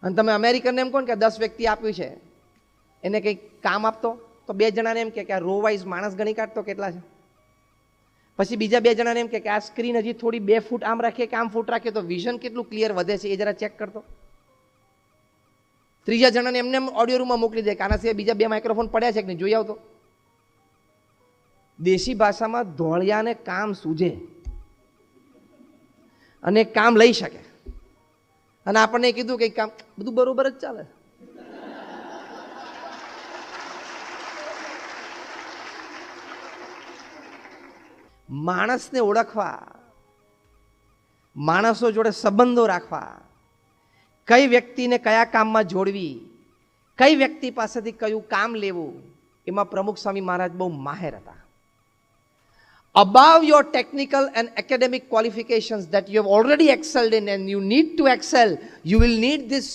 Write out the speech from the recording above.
અને તમે અમેરિકનને એમ કહો કે 10 વ્યક્તિ આપ્યું છે, એને કંઈક કામ આપતો તો 2 જણાને એમ કે આ રો વાઇઝ માણસ ગણી કાઢતો કેટલા છે. પછી બીજા 2 જણાને એમ કે આ સ્ક્રીન હજી થોડી 2 ફૂટ આમ રાખીએ કે આમ ફૂટ રાખીએ તો વિઝન કેટલું ક્લિયર વધે છે એ જરા ચેક કરતો. ત્રીજા જણાને એમને ઓડિયો રૂમમાં મોકલી દે કે આના સિવાય બીજા 2 માઇક્રોફોન પડ્યા છે કે નહીં જોઈ આવતો. દેશી ભાષામાં ધોળિયાને કામ સૂજે અને કામ લઈ શકે. અને આપણને કીધું કે કામ બધું બરોબર જ ચાલે. માણસને ઓળખવા, માણસો જોડે સંબંધો રાખવા, કઈ વ્યક્તિને કયા કામમાં જોડવી, કઈ વ્યક્તિ પાસેથી કયું કામ લેવું, એમાં પ્રમુખ સ્વામી મહારાજ બહુ માહેર હતા. Above your technical and academic qualifications that you have already excelled in and you need to excel, you will need this